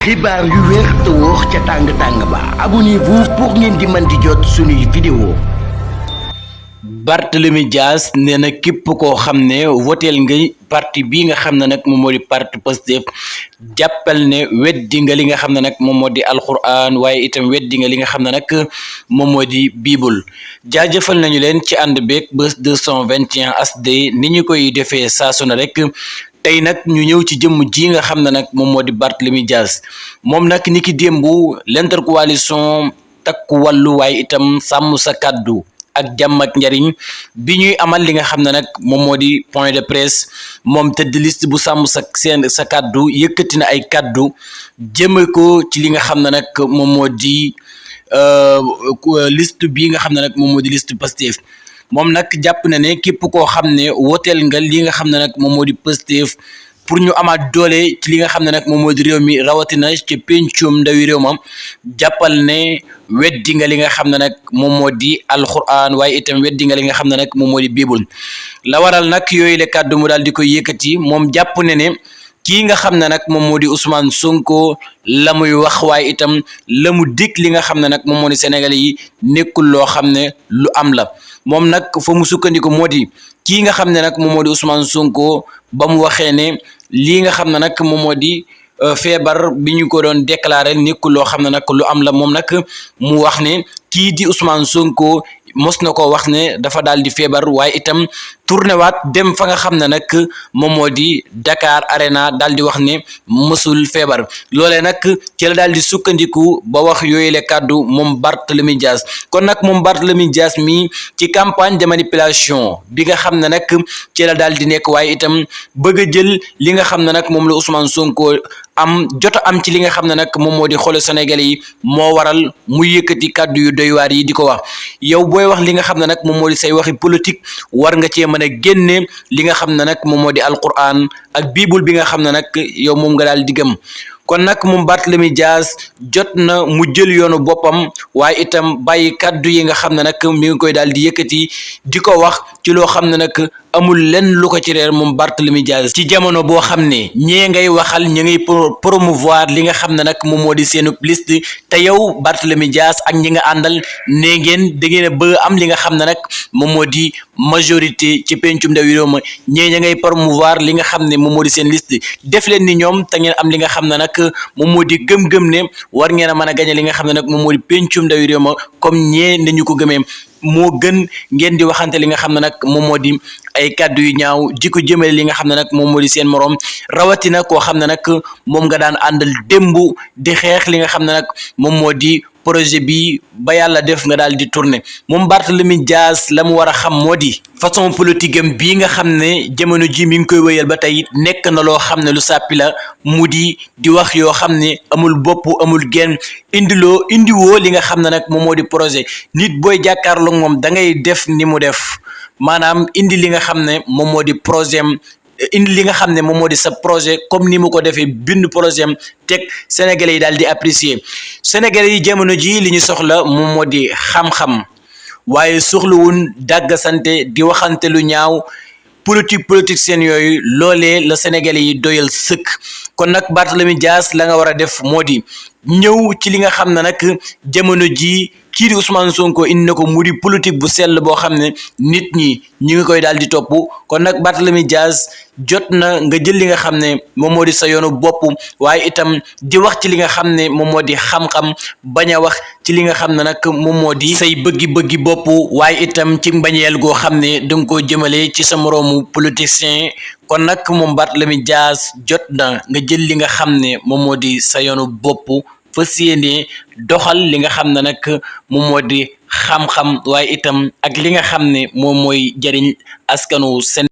xibaar yu wér te wóor ca tàng ba abonnez-vous pour ngeen di mën di jot suñuy vidéo. Barthélémy Dias nee na képp koo xam ne woteel nga parti bii nga xam ne nag moom moo di parti Pastef jàppal ne weddi nga li nga xam ne nag moom moo di alquran waaye itam weddi nga li nga xam ne nag moom moo di biibul. jaajëfal nañu leen ci ànd beeg Buzz 221 HD ni ñu koy defee saa su ne rek. tey nag ñu ñëw ci jëmm ji nga xam ne nag moom moo di Barthélémy Dias moom nag ni ki démb l'intercoalition takku wàllu waaye itam sàmm sa kàddu ak jàmm ak njariñ bi ñuy amal li nga xam ne nag moom moo di point de presse moom tëdd liste bu sàmm sa kàddu yëkkati na ay kàddu jëme ko ci li nga xam ne nag moom moo di liste bi nga xam ne nag moom moo di liste Pastef moom nag jàpp na ne képp koo xam ne wooteel nga li nga xam ne nag moom moo di Pastef pour ñu amaat doole ci li nga xam ne nag moom moo di réew mi rawatina ci pencum ndawi réew ma jàppal ne weddi nga li nga xam ne nag moom moo di alquran waaye itam weddi nga li nga xam ne nag moom moo di biibul. la waral nag yooyu le kàddu mu daal di koy yëkkati moom jàpp ne ne kii nga xam ne nag moom moo di Ousmane Sonko la muy wax waaye itam la mu dig li nga xam ne nag moom moo di Sénégalais yi nekkul loo xam ne lu am la. moom nag fa mu sukkandiku moo di kii nga xam ne nag moom moo di Ousmane Sonko ba mu waxee ne lii nga xam ne nag moom moo di feebar bi ñu ko doon déclaré nekkul loo xam ne nag lu am la moom nag mu wax ne kii di Ousmane Sonko mos na ko wax ne dafa daal di feebar waaye itam tourné waat dem fa nga xam ne nag moom moo di Dakar Arena daal di wax ne mësul feebar loolee nag ci la daal di sukkandiku ba wax yooyu le kàddu moom Barthélémy Dias kon nag moom Barthélémy Dias mi ci campagne de manipulation bi nga xam ne nag ci la daal di nekk waaye itam bëgg a jël li nga xam ne nag moom la Ousmane Sonko jot a am ci li nga xam ne nag moom moo di xolu Sénégalais yi moo waral mu yëkkati kàddu yu doy waar yi di ko wax yow booy wax li nga xam ne nag moom moo di say waxi politique war nga cee mën a génne li nga xam ne nag moom moo di alquran ak biibul bi nga xam ne nag yow moom nga daal di gëm kon nag moom Barthélémy Dias jot na mu jël yoonu boppam waaye itam bàyyi kàddu yi nga xam ne nag mi ngi koy daal di yëkkati di ko wax ci loo xam ne nag amul lenn lu ko ci reer moom Barthélémy Dias ci jamono boo xam ne ñee ngay waxal ñu ngay promouvoir li nga xam ne nag moom moo di seenu liste te yow Barthélémy Dias ak ñi nga àndal nee ngeen da ngeen a bëgg am li nga xam ne nag moom moo di majorité ci pencum ndawi réew ma ñee ña ngay promouvoir li nga xam ne moom moo di seen liste def leen ni ñoom te ngeen am li nga xam ne nag moom moo di gëm-gëm ne war ngeen a mën a gañe li nga xam ne nag moom moo di pencum ndawi réew ma comme ñee nañu ko gëmee moo gën ngeen di waxante li nga xam ne nag moom moo di ay kàddu yu ñaaw di ko jëmale li nga xam ne nag moom moo di seen morom rawatina koo xam ne nag moom nga daan àndal démb di xeex li nga xam ne nag moom moo di projet bi ba yàlla def nga daal di tourner moom Barthélémy Dias la mu war a xam moo di façon politique am bii nga xam ne jamono ji mi ngi koy wéyal ba tey nekk na loo xam ne lu sàppi la mu di wax yoo xam ne amul bopp amul genn indiwoo li nga xam ne nag moom moo di projet nit booy jàkkaarloog moom da ngay def ni mu def maanaam indi li nga xam ne moom moo di projet am indi li nga xam ne moom moo di sa projet comme ni mu ko defee bind projet am teg Sénégalais yi daal di apprécier Sénégalais yi jamono ji li ñu soxla moom moo di xam-xam waaye soxlawun dàggasante di waxante lu ñaaw politique seen yooyu loolee la Sénégalais yi doyal sëkk kon nag Barthélémy Dias la nga war a def moo di ñëw ci li nga xam ne nag jamono ji kii di Ousmane Sonko indi na ko mu di politique bu sell boo xam ne nit ñi ñu ngi koy daal di topp kon nag Barthélémy Dias jot na nga jël li nga xam ne moom moo di sa yoonu bopp waaye itam di wax ci li nga xam ne moom moo di xam-xam bañ a wax ci li nga xam ne nag moom moo di say bëggi bopp waaye itam ci mbañeel goo xam ne danga koo jëmale ci sa moroomu politicien kon nag moom Barthélémy Dias jot na nga jël li nga xam ne moom moo di sa yoonu bopp fas yéene doxal li nga xam ne nag moom moo di xam-xam waaye itam ak li nga xam ne moom mooy jariñ askanu Sénégal